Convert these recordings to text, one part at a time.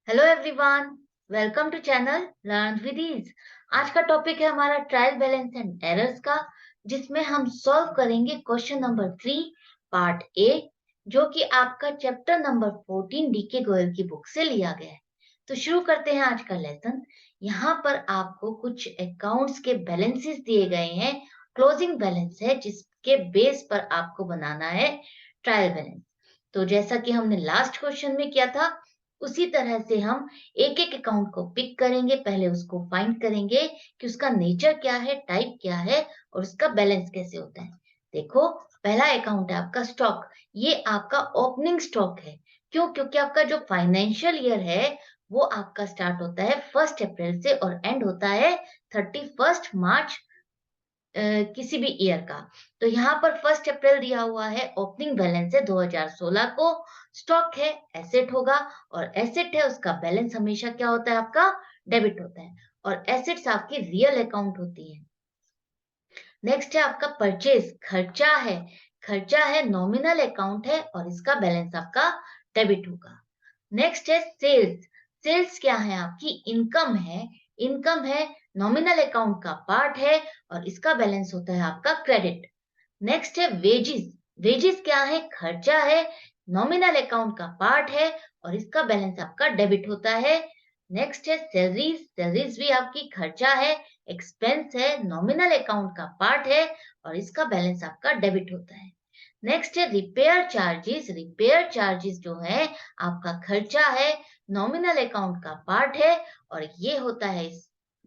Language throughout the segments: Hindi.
Hello everyone, welcome to channel learn with ease. आज का टॉपिक है हमारा ट्रायल बैलेंस एंड एरर्स का, जिसमें हम सॉल्व करेंगे क्वेश्चन नंबर 3 पार्ट ए, जो कि आपका चैप्टर नंबर 14 डीके गोयल की बुक से लिया गया है। तो शुरू करते हैं आज का लेसन। यहाँ पर आपको कुछ अकाउंट्स के बैलेंसेस दिए गए हैं। क्लोजिंग बैलेंस है जिसके बेस पर आपको बनाना है ट्रायल बैलेंस। तो जैसा कि हमने लास्ट क्वेश्चन में किया था, उसी तरह से हम एक एक अकाउंट को पिक करेंगे। पहले उसको फाइंड करेंगे कि उसका नेचर क्या है, टाइप क्या है और उसका बैलेंस कैसे होता है। देखो, पहला अकाउंट है आपका स्टॉक। ये आपका ओपनिंग स्टॉक है। क्यों? क्योंकि आपका जो फाइनेंशियल ईयर है वो आपका स्टार्ट होता है 1 अप्रैल से और एंड होता है 31 मार्च किसी भी ईयर का। तो यहाँ पर 1 अप्रैल दिया हुआ है, ओपनिंग बैलेंस है 2016 को। स्टॉक है, एसेट होगा, और एसेट है उसका बैलेंस हमेशा क्या होता है? आपका डेबिट होता है। और एसेट्स आपकी रियल अकाउंट होती है। नेक्स्ट है आपका परचेज, खर्चा है। खर्चा है, नॉमिनल अकाउंट है और इसका बैलेंस आपका डेबिट होगा। नेक्स्ट है सेल्स। सेल्स क्या है? आपकी इनकम है। इनकम है, नॉमिनल अकाउंट का पार्ट है और इसका बैलेंस होता है आपका क्रेडिट। नेक्स्ट है वेजिस। वेजिस क्या है? खर्चा है, नॉमिनल अकाउंट का पार्ट है और इसका बैलेंस आपका डेबिट होता है। नेक्स्ट है सैलरीज। सैलरीज भी आपकी खर्चा है, एक्सपेंस है, नॉमिनल अकाउंट का पार्ट है और इसका बैलेंस आपका डेबिट होता है। नेक्स्ट है रिपेयर चार्जेस। रिपेयर चार्जेस जो है आपका खर्चा है, नॉमिनल अकाउंट का पार्ट है और ये होता है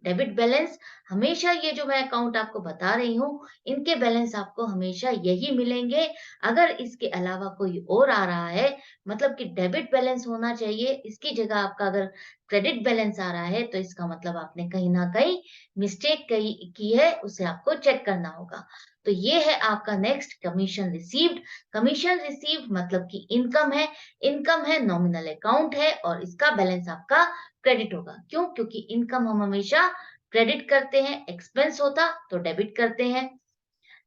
डेबिट बैलेंस। हमेशा ये जो मैं अकाउंट आपको बता रही हूँ, इनके बैलेंस आपको हमेशा यही मिलेंगे। अगर इसके अलावा कोई और आ रहा है, मतलब कि डेबिट बैलेंस होना चाहिए, इसकी जगह आपका अगर क्रेडिट बैलेंस आ रहा है, तो इसका मतलब आपने कहीं ना कहीं मिस्टेक की है, उसे आपको चेक करना होगा। तो ये है आपका next commission received. Commission received मतलब कि इनकम है। इनकम है, नॉमिनल अकाउंट है और इसका बैलेंस आपका क्रेडिट होगा। क्यों? क्योंकि इनकम हम हमेशा क्रेडिट करते हैं, एक्सपेंस होता तो डेबिट करते हैं।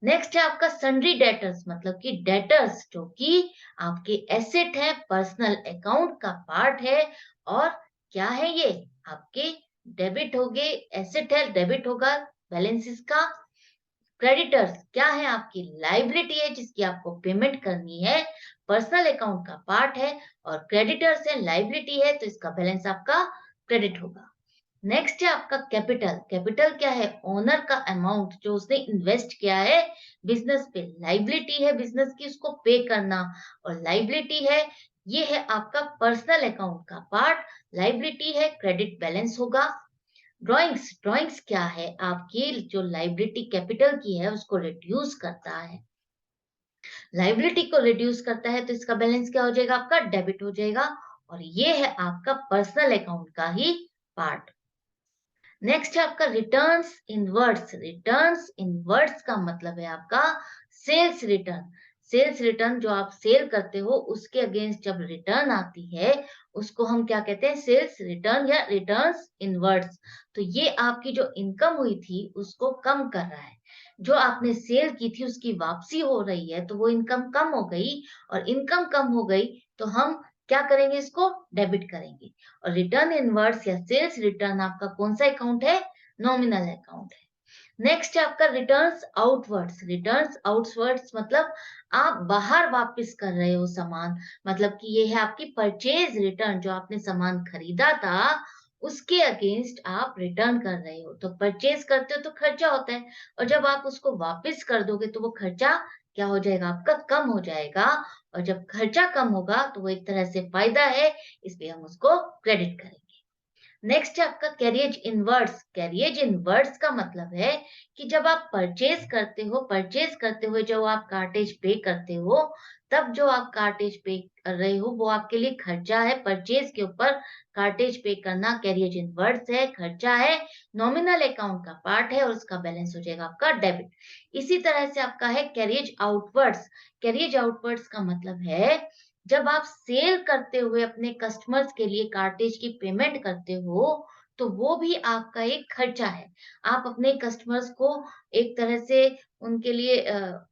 नेक्स्ट है आपका सन्ड्री डेटर्स, मतलब कि डेटर्स जो कि आपके एसेट है, पर्सनल अकाउंट का पार्ट है। और क्या है ये? आपके डेबिट हो गए, एसेट है, डेबिट होगा बैलेंस इसका। क्रेडिटर्स क्या है? आपकी लाइबिलिटी है जिसकी आपको पेमेंट करनी है, पर्सनल अकाउंट का पार्ट है। और क्रेडिटर्स है, लाइबिलिटी है, तो इसका बैलेंस आपका क्रेडिट होगा। नेक्स्ट है आपका कैपिटल। कैपिटल क्या है? ओनर का अमाउंट जो उसने इन्वेस्ट किया है बिजनेस पे। लाइबिलिटी है बिजनेस की, उसको पे करना। और लाइबिलिटी है, ये है आपका पर्सनल अकाउंट का पार्ट। लाइबिलिटी है, क्रेडिट बैलेंस होगा। ड्राइंग्स। ड्राइंग्स क्या है? आपकी जो लाइबिलिटी कैपिटल की है उसको रिड्यूस करता है। लाइबिलिटी को रिड्यूस करता है तो इसका बैलेंस क्या हो जाएगा? आपका डेबिट हो जाएगा। और ये है आपका पर्सनल अकाउंट का ही पार्ट। नेक्स्ट है आपका रिटर्न्स इनवर्ड्स। रिटर्न्स इनवर्ड्स का मतलब है आपका सेल्स रिटर्न। सेल्स रिटर्न जो आप सेल करते हो उसके अगेंस्ट जब रिटर्न आती है, उसको हम क्या कहते हैं? सेल्स रिटर्न या रिटर्न्स इनवर्ड्स। तो ये आपकी जो इनकम हुई थी उसको कम कर रहा है। जो आपने सेल की थी उसकी वापसी हो रही है, तो वो इनकम कम हो गई। और इनकम कम हो गई तो हम क्या करेंगे? इसको डेबिट करेंगे। और रिटर्न इनवर्ड्स या सेल्स रिटर्न आपका कौन सा अकाउंट है? नॉमिनल अकाउंट है। नेक्स्ट है आपका रिटर्न्स आउटवर्ड्स। रिटर्न्स आउटवर्ड्स मतलब आप बाहर वापस कर रहे हो सामान। मतलब कि ये है आपकी परचेज रिटर्न, जो आपने सामान खरीदा था उसके अगेंस्ट आप रिटर्न कर रहे हो। तो परचेज करते हो तो खर्चा होता है, और जब आप उसको वापस कर दोगे तो वो खर्चा क्या हो जाएगा? आपका कम हो जाएगा। और जब खर्चा कम होगा तो वो एक तरह से फायदा है, इसलिए हम उसको क्रेडिट करेंगे। नेक्स्ट है आपका कैरियज इनवर्ड्स। कैरियज इनवर्ड्स का मतलब है कि जब आप परचेज करते हो, परचेज करते हुए जो आप कार्टेज पे करते हो, तब जो आप कार्टेज पे कर रहे हो वो आपके लिए खर्चा है। परचेज के ऊपर कार्टेज पे करना कैरियज इनवर्ड्स है, खर्चा है, नॉमिनल अकाउंट का पार्ट है और उसका बैलेंस हो जाएगा आपका डेबिट। इसी तरह से आपका है कैरियज आउटवर्ड्स। कैरियज आउटवर्ड्स का मतलब है जब आप सेल करते हुए अपने कस्टमर्स के लिए कार्टेज की पेमेंट करते हो, तो वो भी आपका एक खर्चा है। आप अपने कस्टमर्स को एक तरह से उनके लिए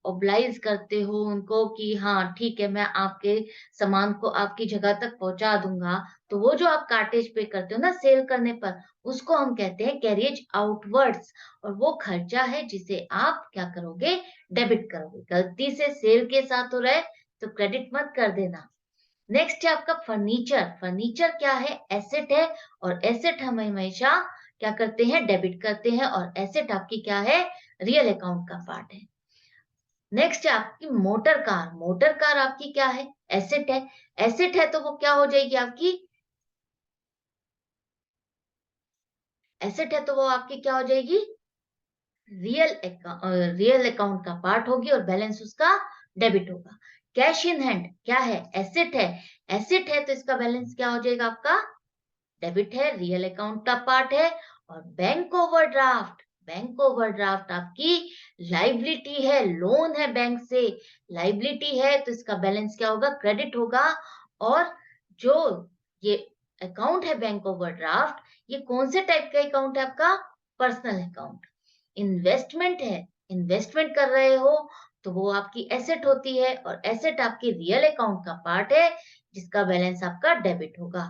ओब्लाइज करते हो उनको कि हाँ, ठीक है, मैं आपके सामान को आपकी जगह तक पहुँचा दूँगा। तो वो जो आप कार्टेज पे करते हो ना सेल करने पर, उसको हम कहते हैं कैरिएज आउटवर्ड्स, और वो खर्चा है जिसे आप क्या करोगे, डेबिट करोगे। गलती से सेल के साथ हो रहा है तो क्रेडिट मत कर देना। नेक्स्ट है आपका फर्नीचर। फर्नीचर क्या है? एसेट है, और एसेट हम हमेशा क्या करते हैं, डेबिट करते हैं, और एसेट आपकी क्या है, रियल अकाउंट का पार्ट है। नेक्स्ट है आपकी मोटर कार। मोटर कार आपकी क्या है, एसेट है। एसेट है तो वो क्या हो जाएगी आपकी, एसेट है तो वो आपकी क्या हो जाएगी, रियल अकाउंट का पार्ट होगी, और बैलेंस उसका डेबिट होगा। कैश इन हैंड क्या है, एसेट है। एसेट है तो इसका बैलेंस क्या हो जाएगा आपका, डेबिट है, रियल अकाउंट का पार्ट है। और बैंक ओवरड्राफ्ट, बैंक ओवरड्राफ्ट आपकी लाइबिलिटी है, लोन है बैंक से, लाइबिलिटी है तो इसका बैलेंस क्या होगा, क्रेडिट होगा। और जो ये अकाउंट है बैंक ओवरड्राफ्ट, ये कौन से टाइप का अकाउंट है आपका, पर्सनल अकाउंट। इन्वेस्टमेंट है, इन्वेस्टमेंट कर रहे हो तो वो आपकी एसेट होती है, और एसेट आपकी रियल अकाउंट का पार्ट है जिसका बैलेंस आपका डेबिट होगा।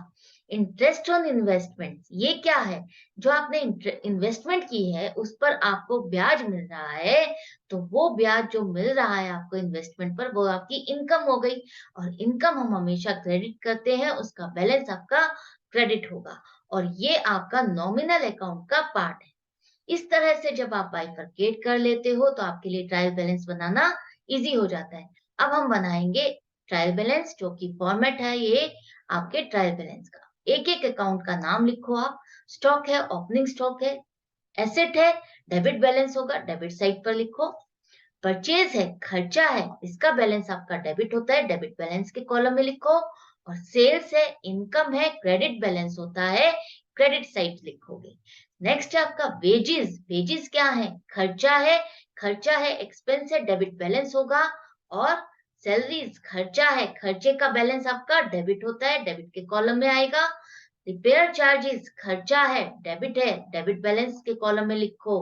इंटरेस्ट ऑन इन्वेस्टमेंट ये क्या है, जो आपने इन्वेस्टमेंट की है उस पर आपको ब्याज मिल रहा है, तो वो ब्याज जो मिल रहा है आपको इन्वेस्टमेंट पर, वो आपकी इनकम हो गई। और इनकम हम हमेशा क्रेडिट करते हैं, उसका बैलेंस आपका क्रेडिट होगा, और ये आपका नॉमिनल अकाउंट का पार्ट है। इस तरह से जब आप बाइफरकेट कर लेते हो तो आपके लिए ट्रायल बैलेंस बनाना इजी हो जाता है। अब हम बनाएंगे ट्रायल बैलेंस, जो कि फॉर्मेट है ये आपके ट्रायल बैलेंस का। एक एक अकाउंट का नाम लिखो आप। स्टॉक है, ओपनिंग स्टॉक है। एसेट है, डेबिट बैलेंस होगा, डेबिट साइड पर लिखो। परचेज है, खर्चा है, इसका बैलेंस आपका डेबिट होता है, डेबिट बैलेंस के कॉलम में लिखो। और सेल्स है, इनकम है, क्रेडिट बैलेंस होता है, क्रेडिट साइड लिखोगे। नेक्स्ट है आपका वेजेस। वेजेस क्या है, खर्चा है, खर्चा है, एक्सपेंस है, डेबिट बैलेंस होगा। और सैलरीज खर्चा है, खर्चे का बैलेंस आपका डेबिट होता है, डेबिट के कॉलम में आएगा। रिपेयर चार्जेस खर्चा है, डेबिट है, डेबिट बैलेंस के कॉलम में लिखो।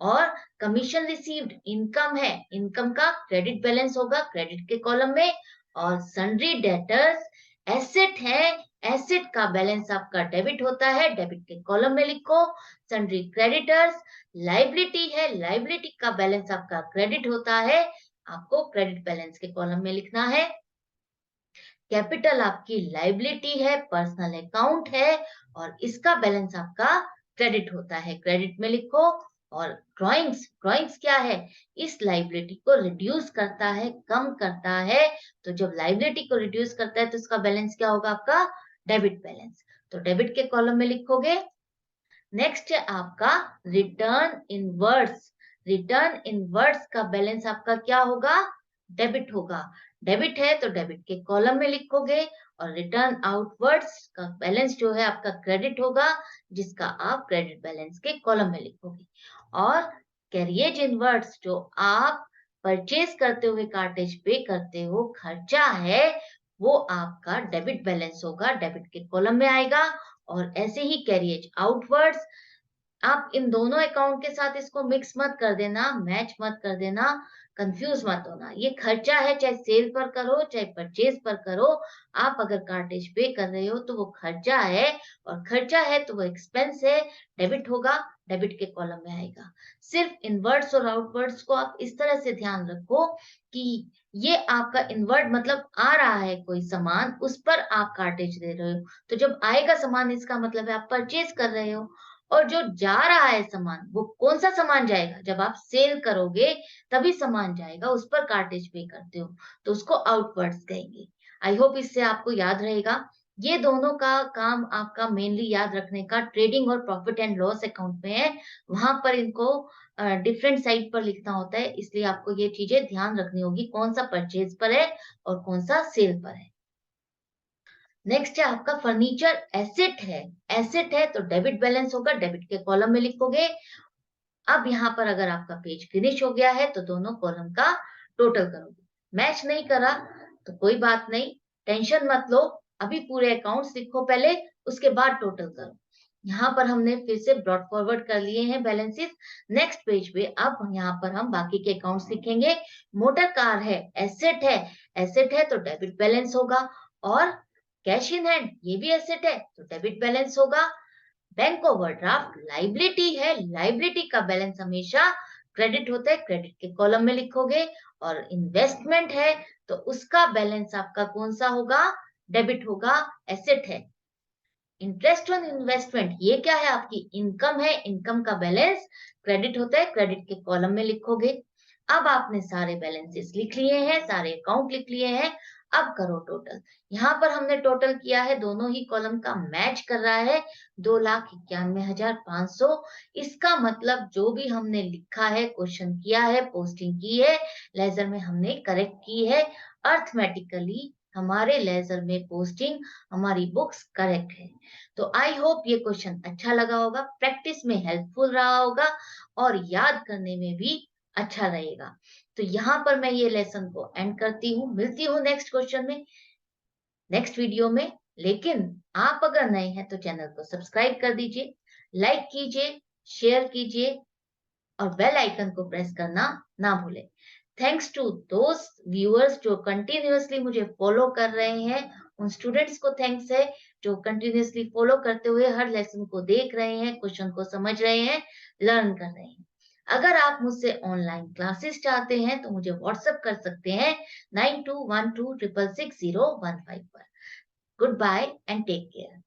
और कमीशन रिसीव्ड इनकम है, इनकम का क्रेडिट बैलेंस होगा, क्रेडिट के कॉलम में। और सन्ड्री डेटर्स एसेट है, एसेट का बैलेंस आपका डेबिट होता है, डेबिट के कॉलम में लिखो। सन्ड्री क्रेडिटर्स लाइबिलिटी है, लाइबिलिटी का बैलेंस आपका क्रेडिट होता है, आपको क्रेडिट बैलेंस के कॉलम में लिखना है। कैपिटल आपकी लाइबिलिटी है, पर्सनल अकाउंट है, और इसका बैलेंस आपका क्रेडिट होता है, क्रेडिट में लिखो। और ड्राइंग्स, ड्राइंग्स क्या है, इस लाइबिलिटी को रिड्यूस करता है, कम करता है। तो जब लाइबिलिटी को रिड्यूस करता है तो इसका बैलेंस क्या होगा आपका, डेबिट बैलेंस। तो डेबिट के कॉलम में लिखोगे। नेक्स्ट है आपका रिटर्न इनवर्ड्स। रिटर्न इनवर्ड्स का बैलेंस आपका क्या होगा, डेबिट होगा। डेबिट है तो डेबिट के कॉलम में लिखोगे। और रिटर्न आउटवर्ड्स का बैलेंस जो है आपका क्रेडिट होगा, जिसका आप क्रेडिट बैलेंस के कॉलम में लिखोगे। और कैरिएज इनवर्ड्स जो आप परचेज करते हुए कार्टेज पे करते हो, खर्चा है, वो आपका डेबिट बैलेंस होगा, डेबिट के कॉलम में आएगा। और ऐसे ही कैरिएज आउटवर्ड्स, आप इन दोनों अकाउंट के साथ इसको मिक्स मत कर देना, मैच मत कर देना, कंफ्यूज मत होना। ये खर्चा है, चाहे सेल पर करो चाहे परचेज पर करो। आप अगर कार्टेज पे कर रहे हो तो वो खर्चा है, और खर्चा है तो वो एक्सपेंस है, डेबिट होगा, डेबिट के कॉलम में आएगा। सिर्फ इनवर्ड्स और आउटवर्ड्स को आप इस तरह से ध्यान रखो कि ये आपका इनवर्ड मतलब आ रहा है कोई सामान, उस पर आप कार्टेज दे रहे हो, तो जब आएगा सामान इसका मतलब है आप परचेज कर रहे हो। और जो जा रहा है सामान, वो कौन सा सामान जाएगा, जब आप सेल करोगे तभी सामान जाएगा, उस पर कार्टेज पे करते हो, तो उसको आउटवर्ड्स कहेंगे। आई होप इससे आपको याद रहेगा। ये दोनों का काम आपका मेनली याद रखने का ट्रेडिंग और प्रॉफिट एंड लॉस अकाउंट में है। वहां पर इनको डिफरेंट साइड पर लिखना होता है, इसलिए आपको ये चीजें ध्यान रखनी होगी, कौन सा परचेज पर है और कौन सा सेल पर है। नेक्स्ट है आपका फर्नीचर। एसेट है, एसेट है तो डेबिट बैलेंस होगा, डेबिट के कॉलम में लिखोगे। अब यहाँ पर अगर आपका पेज फिनिश हो गया है तो दोनों कॉलम का टोटल करोगे। मैच नहीं करा तो कोई बात नहीं, टेंशन मत लो। अभी पूरे अकाउंट्स लिखो पहले, उसके बाद टोटल करो। यहाँ पर हमने फिर से ब्रॉट फॉरवर्ड कर लिए हैं बैलेंसेस। नेक्स्ट पेज पे अब यहाँ पर हम बाकी के अकाउंट्स लिखेंगे। मोटर कार है, एसेट है तो डेबिट बैलेंस होगा। और कैश इन हैंड ये भी एसेट है तो डेबिट बैलेंस होगा। बैंक ओवरड्राफ्ट लाइबिलिटी है, लाइबिलिटी का बैलेंस हमेशा क्रेडिट होता है, क्रेडिट के कॉलम में लिखोगे। और इन्वेस्टमेंट है तो उसका बैलेंस आपका कौन सा होगा, डेबिट होगा, एसेट है। इंटरेस्ट ऑन इन्वेस्टमेंट ये क्या है, आपकी इनकम है, इनकम का बैलेंस क्रेडिट होता है, क्रेडिट के कॉलम में लिखोगे। अब आपने सारे बैलेंसेस लिख लिए हैं, सारे अकाउंट लिख लिए हैं। अब करो टोटल। यहाँ पर हमने टोटल किया है, दोनों ही कॉलम का मैच कर रहा है, 2,91,500। इसका मतलब जो भी हमने लिखा है, क्वेश्चन किया है, पोस्टिंग की है, लेजर में हमने करेक्ट की है। अर्थमेटिकली हमारे लेजर में पोस्टिंग, हमारी बुक्स करेक्ट है। तो आई होप ये क्वेश्चन अच्छा लगा होगा, प्रैक्टिस में हेल्पफुल रहा होगा और याद करने में भी अच्छा रहेगा। तो यहाँ पर मैं ये लेसन को एंड करती हूँ, मिलती हूँ नेक्स्ट क्वेश्चन में, नेक्स्ट वीडियो में। लेकिन आप अगर नए हैं तो चैनल को सब्सक्राइब कर दीजिए, लाइक कीजिए, शेयर कीजिए और बेल आइकन को प्रेस करना ना भूलें। थैंक्स टू दोस्त व्यूअर्स जो कंटिन्यूअसली मुझे फॉलो कर रहे हैं, उन स्टूडेंट्स को थैंक्स है जो कंटिन्यूअसली फॉलो करते हुए हर लेसन को देख रहे हैं, क्वेश्चन को समझ रहे हैं, लर्न कर रहे हैं। अगर आप मुझसे ऑनलाइन क्लासेस चाहते हैं तो मुझे व्हाट्सएप कर सकते हैं 9212666015 पर। Goodbye and take care.